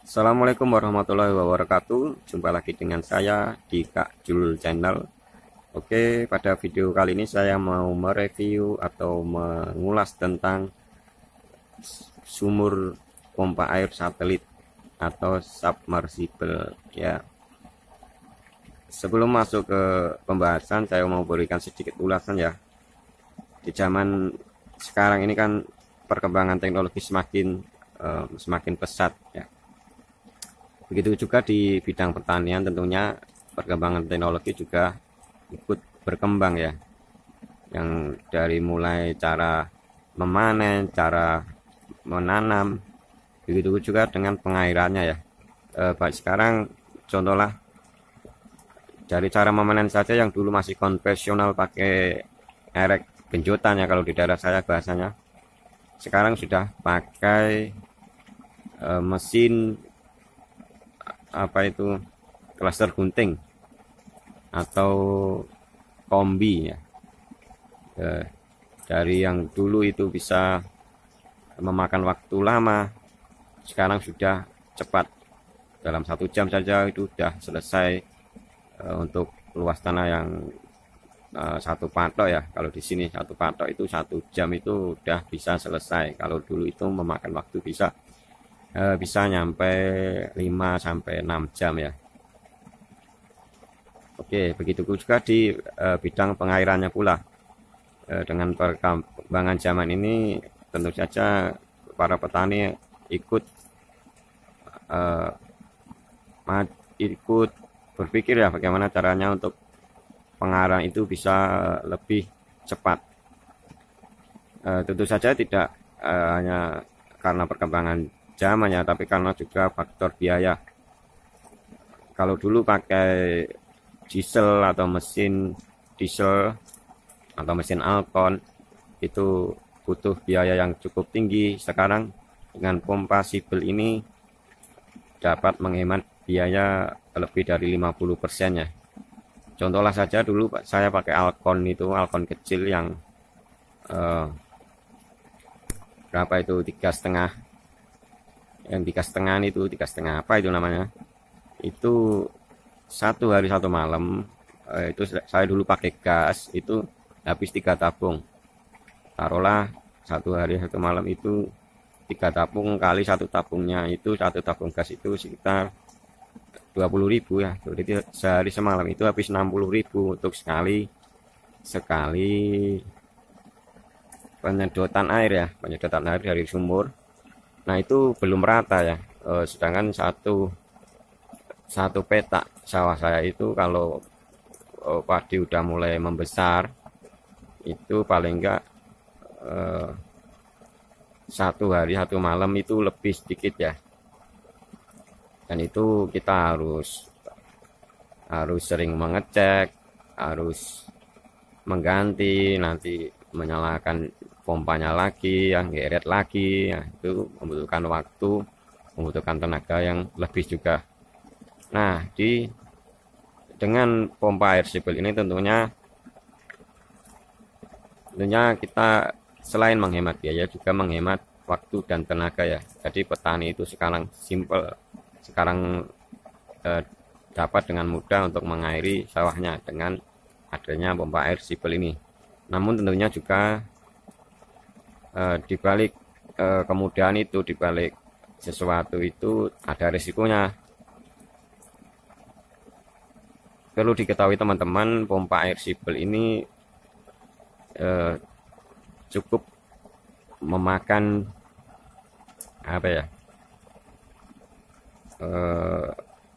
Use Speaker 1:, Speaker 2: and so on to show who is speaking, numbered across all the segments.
Speaker 1: Assalamualaikum warahmatullahi wabarakatuh. Jumpa lagi dengan saya di Kak Jul Channel. Oke, pada video kali ini saya mau mereview atau mengulas tentang sumur pompa air satelit atau submersible ya. Sebelum masuk ke pembahasan, saya mau berikan sedikit ulasan ya. Di zaman sekarang ini kan perkembangan teknologi semakin pesat ya. Begitu juga di bidang pertanian, tentunya perkembangan teknologi juga ikut berkembang ya. Yang dari mulai cara memanen, cara menanam, begitu juga dengan pengairannya ya. Baik sekarang contohlah dari cara memanen saja yang dulu masih konvensional pakai erek genjotan ya kalau di daerah saya bahasanya. Sekarang sudah pakai mesin cluster gunting atau kombi ya. Dari yang dulu itu bisa memakan waktu lama, sekarang sudah cepat, dalam 1 jam saja itu sudah selesai. Untuk luas tanah yang 1 patok ya, kalau di sini 1 patok itu 1 jam itu udah bisa selesai. Kalau dulu itu memakan waktu bisa nyampe 5 sampai 6 jam ya. Oke, begitu juga di bidang pengairannya pula. Dengan perkembangan zaman ini tentu saja para petani ikut berpikir ya bagaimana caranya untuk pengairan itu bisa lebih cepat. Tentu saja tidak hanya karena perkembangan zaman ya, tapi karena juga faktor biaya. Kalau dulu pakai diesel atau mesin diesel atau mesin Alcon itu butuh biaya yang cukup tinggi. Sekarang dengan pompa sibel ini dapat menghemat biaya lebih dari 50% ya. Contohlah saja dulu saya pakai Alcon kecil yang berapa itu 3,5, yang 3,5 itu 3,5 apa itu namanya, itu 1 hari 1 malam. Itu saya dulu pakai gas, itu habis 3 tabung. Taruhlah 1 hari 1 malam itu 3 tabung kali 1 tabungnya, itu 1 tabung gas itu sekitar 20.000 ya. Jadi sehari semalam itu habis 60.000 untuk sekali penyedotan air dari sumur. Nah itu belum rata ya. Sedangkan satu petak sawah saya itu kalau padi udah mulai membesar itu paling enggak 1 hari 1 malam itu lebih sedikit ya. Dan itu kita harus sering mengecek, harus mengganti, nanti menyalakan pompanya lagi, yang geret lagi ya, itu membutuhkan waktu, membutuhkan tenaga yang lebih juga. Nah, dengan pompa air sibel ini tentunya kita selain menghemat biaya juga menghemat waktu dan tenaga ya. Jadi petani itu sekarang dapat dengan mudah untuk mengairi sawahnya dengan adanya pompa air sibel ini. Namun tentunya juga dibalik kemudahan itu, dibalik sesuatu itu ada risikonya. Perlu diketahui teman-teman, pompa air sibel ini cukup memakan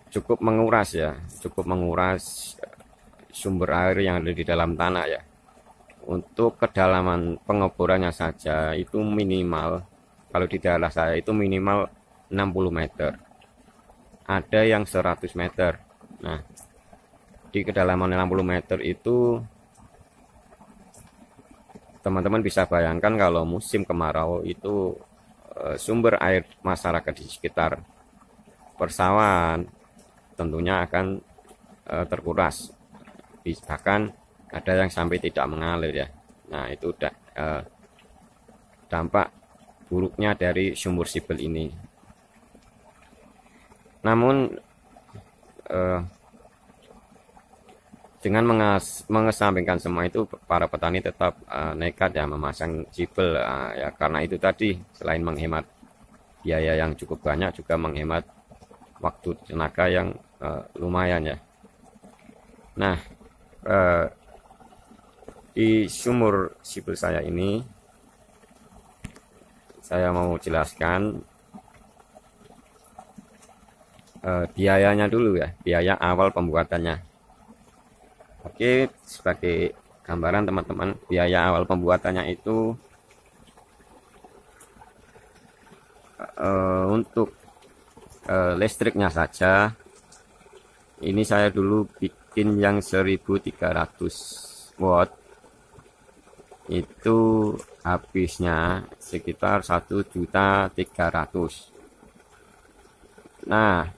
Speaker 1: cukup menguras sumber air yang ada di dalam tanah ya. Untuk kedalaman pengeborannya saja itu minimal, kalau di daerah saya itu minimal 60 meter, ada yang 100 meter. Nah, di kedalaman 60 meter itu teman-teman bisa bayangkan kalau musim kemarau itu sumber air masyarakat di sekitar persawahan tentunya akan terkuras, bahkan ada yang sampai tidak mengalir ya. Nah itu dampak buruknya dari sumur sibel ini. Namun dengan mengesampingkan semua itu, para petani tetap nekat ya memasang sipil ya, karena itu tadi selain menghemat biaya yang cukup banyak, juga menghemat waktu tenaga yang lumayan ya. Nah, di sumur sipil saya ini saya mau jelaskan biayanya dulu ya, biaya awal pembuatannya. Oke, sebagai gambaran teman-teman, biaya awal pembuatannya itu untuk listriknya saja, ini saya dulu bikin yang 1300 watt, itu habisnya sekitar 1.300.000. Nah,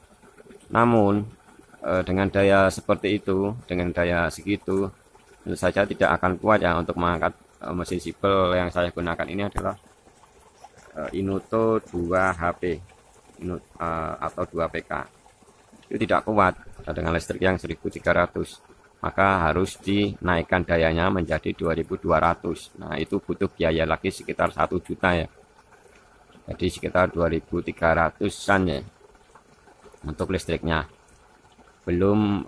Speaker 1: namun dengan daya seperti itu, dengan daya segitu, tentu saja tidak akan kuat ya untuk mengangkat mesin sipil. Yang saya gunakan ini adalah Inuto 2 HP atau 2 PK. Itu tidak kuat dengan listrik yang 1300, maka harus dinaikkan dayanya menjadi 2200. Nah, itu butuh biaya lagi sekitar 1 juta ya, jadi sekitar 2300-an ya untuk listriknya. Belum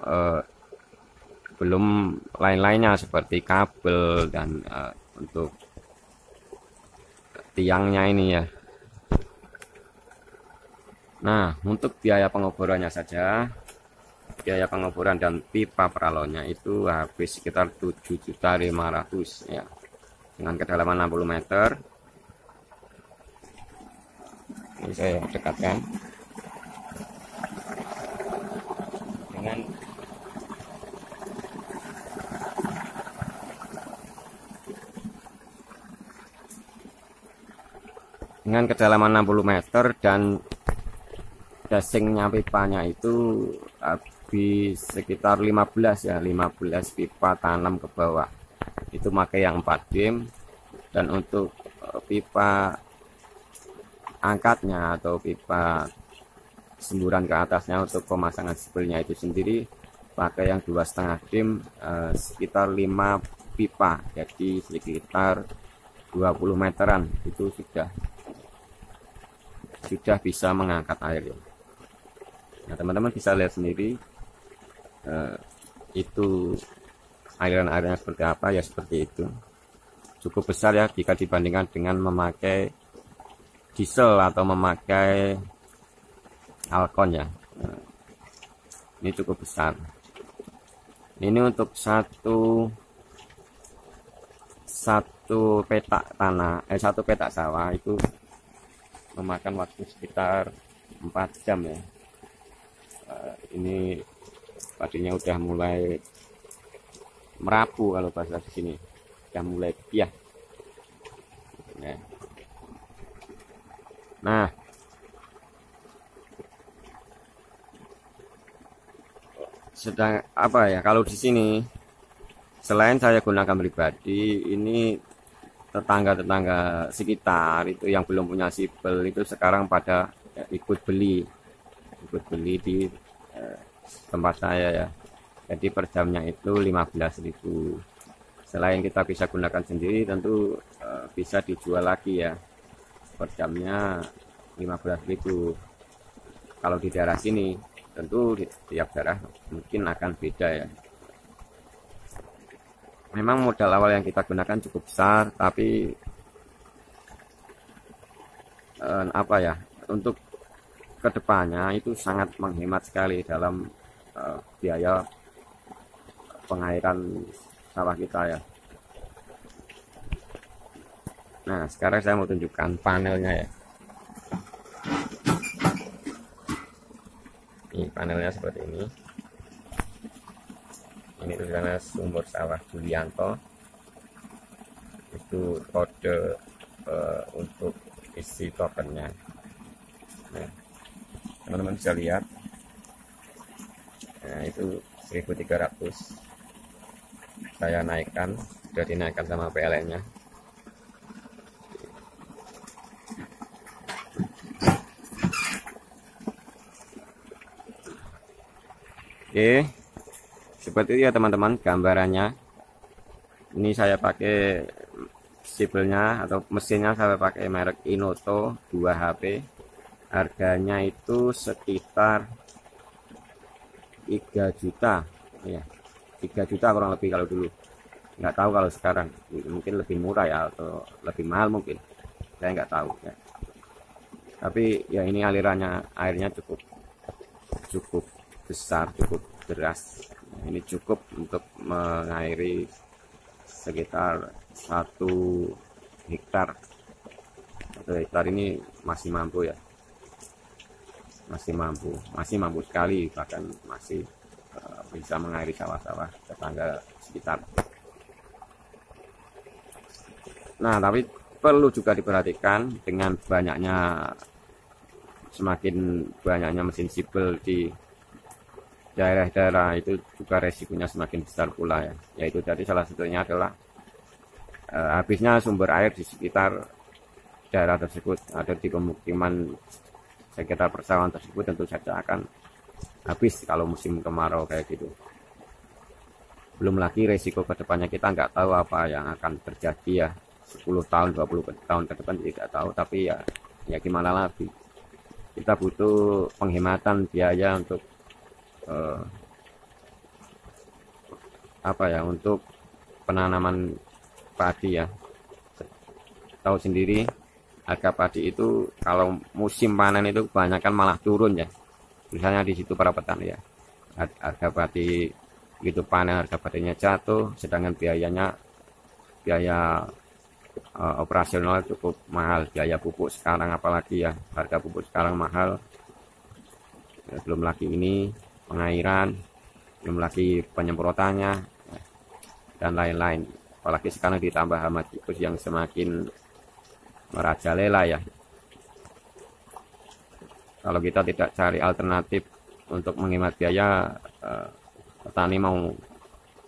Speaker 1: lain-lainnya seperti kabel dan untuk tiangnya ini ya. Nah, untuk biaya pengoborannya saja, biaya pengoboran dan pipa peralonnya itu habis sekitar 7.500.000 ya, dengan kedalaman 60 meter. Ini saya dekatkan dengan kedalaman 60 meter, dan casingnya pipanya itu habis sekitar 15 ya, 15 pipa tanam ke bawah. Itu pakai yang 4 dim, dan untuk pipa angkatnya atau pipa semburan ke atasnya untuk pemasangan sipilnya itu sendiri pakai yang 2,5 dim, sekitar 5 pipa, jadi sekitar 20 meteran. Itu sudah bisa mengangkat air ya. Nah, teman-teman bisa lihat sendiri itu aliran-airnya seperti apa ya, seperti itu. Cukup besar ya jika dibandingkan dengan memakai diesel atau memakai Alcon ya. Nah, ini cukup besar. Ini untuk satu petak tanah, satu petak sawah itu memakan waktu sekitar 4 jam ya. Ini padinya udah mulai merapu kalau bahasa di sini, udah mulai piah. Nah, sedang apa ya, kalau di sini selain saya gunakan pribadi, ini tetangga-tetangga sekitar itu yang belum punya sipil itu sekarang pada ikut beli di tempat saya ya. Jadi per jamnya itu 15.000. Selain kita bisa gunakan sendiri, tentu bisa dijual lagi ya, per jamnya 15.000. Kalau di daerah sini, tentu di tiap daerah mungkin akan beda ya. Memang modal awal yang kita gunakan cukup besar, tapi apa ya, untuk kedepannya itu sangat menghemat sekali dalam biaya pengairan sawah kita ya. Nah, sekarang saya mau tunjukkan panelnya ya. Ini panelnya seperti ini. Ini tulisannya sumur sawah Julianto. Itu kode untuk isi tokennya. Nah, teman-teman bisa lihat. Nah, itu 1.300. Saya naikkan, sudah dinaikkan sama PLN-nya. Oke, seperti itu ya teman-teman gambarannya. Ini saya pakai sipelnya atau mesinnya saya pakai merek Inoto 2HP. Harganya itu sekitar 3 juta ya, 3 juta kurang lebih kalau dulu. Nggak tahu kalau sekarang, mungkin lebih murah ya atau lebih mahal mungkin, saya nggak tahu ya. Tapi ya ini alirannya airnya cukup besar, cukup deras. Ini cukup untuk mengairi sekitar 1 hektar. 1 hektar ini masih mampu ya, masih mampu sekali, bahkan masih bisa mengairi sawah-sawah tetangga sekitar. Nah, tapi perlu juga diperhatikan dengan semakin banyaknya mesin sipil di daerah-daerah itu juga resikonya semakin besar pula ya. Yaitu tadi salah satunya adalah habisnya sumber air di sekitar daerah tersebut, ada di pemukiman sekitar persawahan tersebut tentu saja akan habis kalau musim kemarau kayak gitu. Belum lagi resiko kedepannya kita nggak tahu apa yang akan terjadi ya, 10 tahun 20 tahun ke depan tidak tahu. Tapi ya gimana lagi, kita butuh penghematan biaya untuk untuk penanaman padi ya. Tahu sendiri harga padi itu kalau musim panen itu kebanyakan malah turun ya, misalnya di situ para petani ya, harga padi gitu panen, harga padinya jatuh, sedangkan biaya operasional cukup mahal. Biaya pupuk sekarang apalagi ya, harga pupuk sekarang mahal ya, belum lagi ini pengairan, belum lagi penyemprotannya ya, dan lain-lain. Apalagi sekarang ditambah hama tikus yang semakin merajalela ya. Kalau kita tidak cari alternatif untuk menghemat biaya, petani mau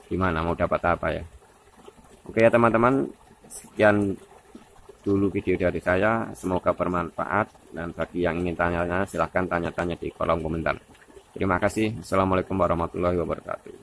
Speaker 1: gimana, mau dapat apa ya. Oke ya teman-teman, sekian dulu video dari saya, semoga bermanfaat, dan bagi yang ingin tanya-tanya silahkan tanya-tanya di kolom komentar. Terima kasih. Assalamualaikum warahmatullahi wabarakatuh.